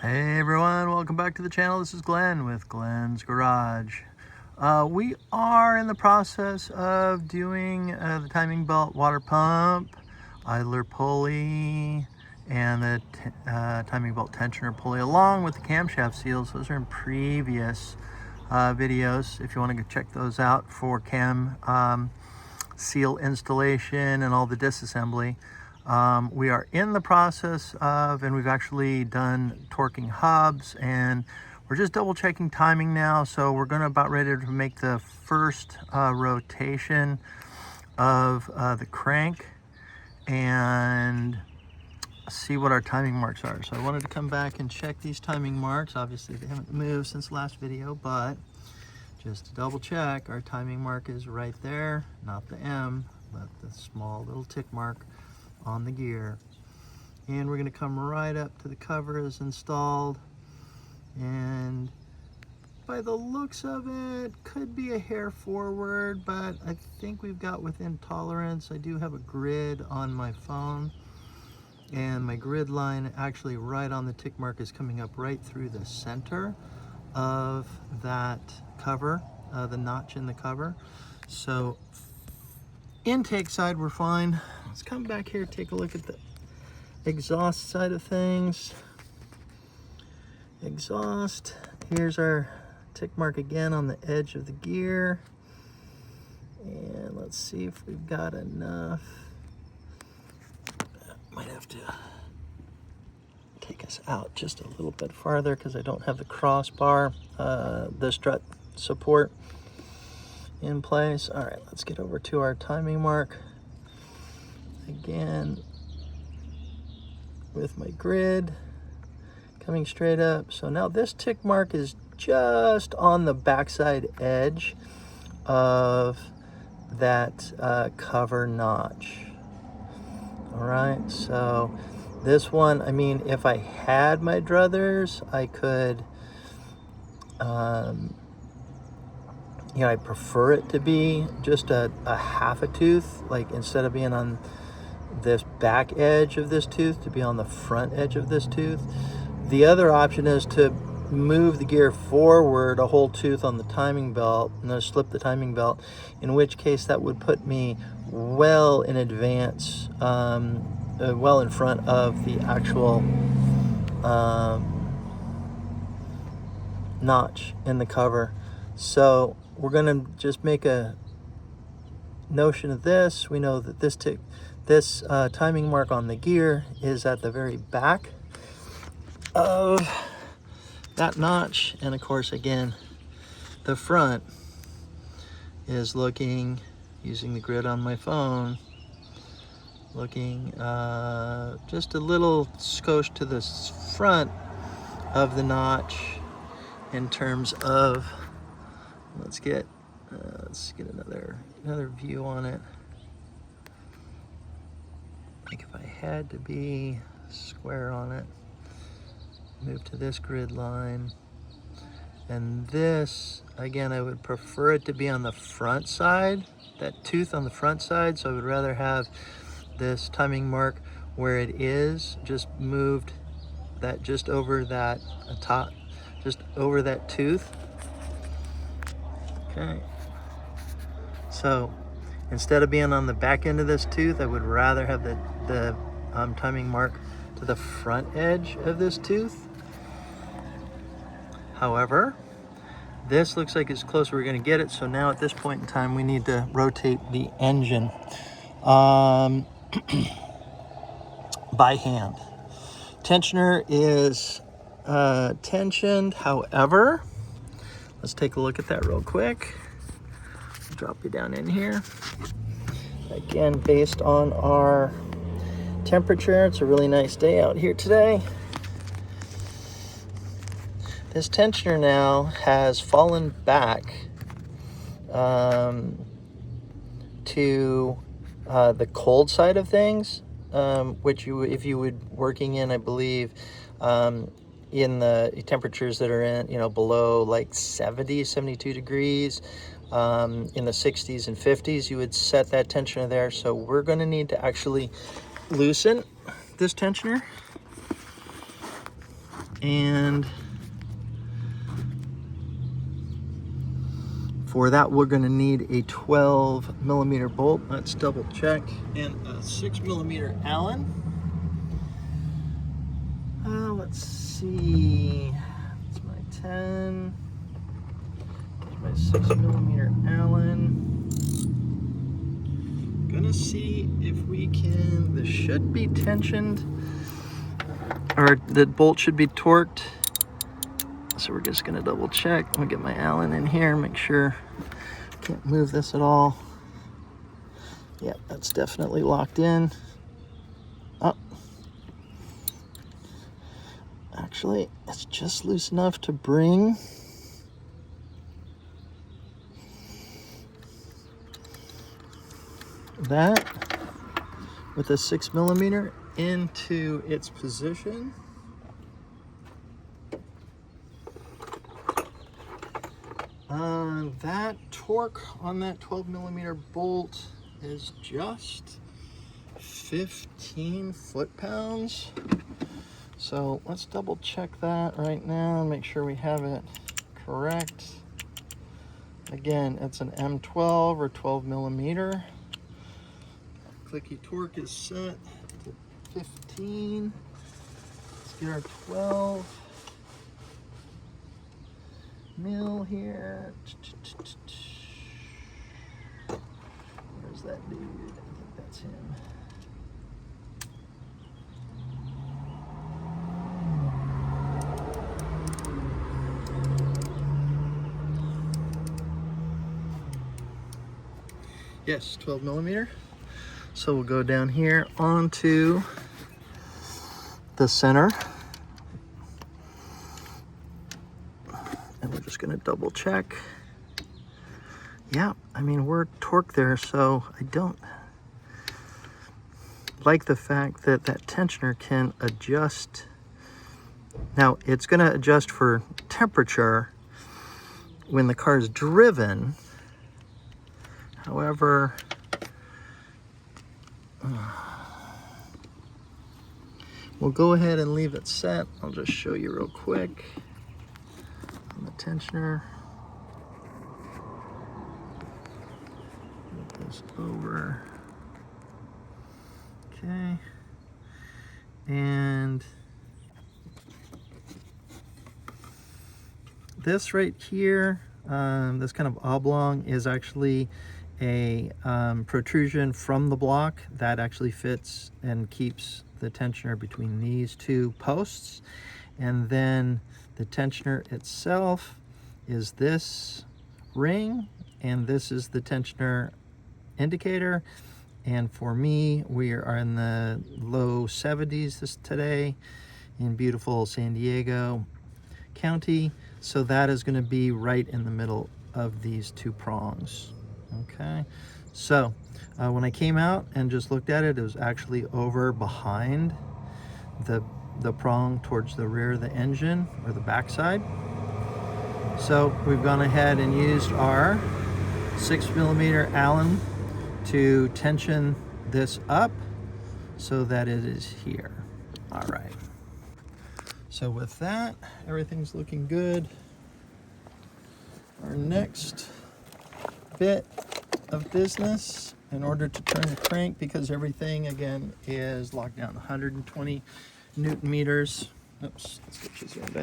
Hey everyone, welcome back to the channel. This is Glenn with Glenn's Garage. We are in the process of doing the timing belt water pump, idler pulley, and the timing belt tensioner pulley, along with the camshaft seals. Those are in previous videos if you want to go check those out for cam seal installation and all the disassembly. We are in the process of, and we've actually done torquing hubs, and we're just double checking timing now. So we're going to about ready to make the first rotation of the crank and see what our timing marks are. So I wanted to come back and check these timing marks. Obviously they haven't moved since the last video, but just to double check, our timing mark is right there, not the M, but the small little tick mark on the gear. And we're going to come right up to the cover as installed, and by the looks of it, could be a hair forward, but I think we've got within tolerance. I do have a grid on my phone, and my grid line actually right on the tick mark is coming up right through the center of that cover, the notch in the cover. So intake side we're fine. Let's come back here, take a look at the exhaust side of things. Exhaust, here's our tick mark again on the edge of the gear, and let's see if we've got enough. Might have to take us out just a little bit farther because I don't have the crossbar, the strut support in place. All right, let's get over to our timing mark again with my grid coming straight up. So now this tick mark is just on the backside edge of that cover notch. All right, so this one, I mean, if I had my druthers, I could, you know, I prefer it to be just a half a tooth, like instead of being on this back edge of this tooth, to be on the front edge of this tooth. The other option is to move the gear forward a whole tooth on the timing belt and then slip the timing belt, in which case that would put me well in advance, well in front of the actual notch in the cover. So we're going to just make a notion of this. We know that this timing mark on the gear is at the very back of that notch, and of course again the front is looking, using the grid on my phone, looking just a little skosh to the front of the notch in terms of, let's get another view on it. Like if I had to be square on it, move to this grid line, and this, again, I would prefer it to be on the front side, that tooth on the front side, so I would rather have this timing mark where it is, just moved that just over that top, just over that tooth. Okay, so instead of being on the back end of this tooth, I would rather have the timing mark to the front edge of this tooth. However, this looks like it's close we're going to get it, so now at this point in time we need to rotate the engine by hand. Tensioner is tensioned, however, let's take a look at that real quick. Drop you down in here. Again, based on our temperature, it's a really nice day out here today. This tensioner now has fallen back to the cold side of things, which if you would working in, I believe, in the temperatures that are in, you know, below like 70, 72 degrees, in the 60s and 50s, you would set that tensioner there. So we're going to need to actually loosen this tensioner. And for that, we're going to need a 12 millimeter bolt. Let's double check. And a 6 millimeter Allen. Let's see. That's my 10. There's my 6 millimeter Allen. Gonna see if we can. This should be tensioned, or the bolt should be torqued. So we're just gonna double check. I'm gonna get my Allen in here, make sure can't move this at all. Yep, that's definitely locked in. Oh, actually, it's just loose enough to bring that with a 6 millimeter into its position. That torque on that 12 millimeter bolt is just 15 foot-pounds. So let's double check that right now and make sure we have it correct. Again, it's an M12 or 12 millimeter. Clicky torque is set to 15. Let's get our 12 mil here. Where's that dude? I think that's him. Yes, 12 millimeter. So we'll go down here onto the center. And we're just gonna double check. Yeah, I mean, we're torqued there, so I don't like the fact that that tensioner can adjust. Now, it's gonna adjust for temperature when the car is driven. However, we'll go ahead and leave it set. I'll just show you real quick on the tensioner. Move this over. Okay. And this right here, this kind of oblong, is actually a protrusion from the block that actually fits and keeps the tensioner between these two posts. And then the tensioner itself is this ring, and this is the tensioner indicator. And for me, we are in the low 70s today in beautiful San Diego County. So that is going to be right in the middle of these two prongs. Okay, so when I came out and just looked at it, it was actually over behind the prong towards the rear of the engine, or the backside. So we've gone ahead and used our 6 millimeter Allen to tension this up so that it is here. All right. So with that, everything's looking good. Our next bit of business, in order to turn the crank, because everything again is locked down 120 Newton meters. Oops, let's get you zoomed back.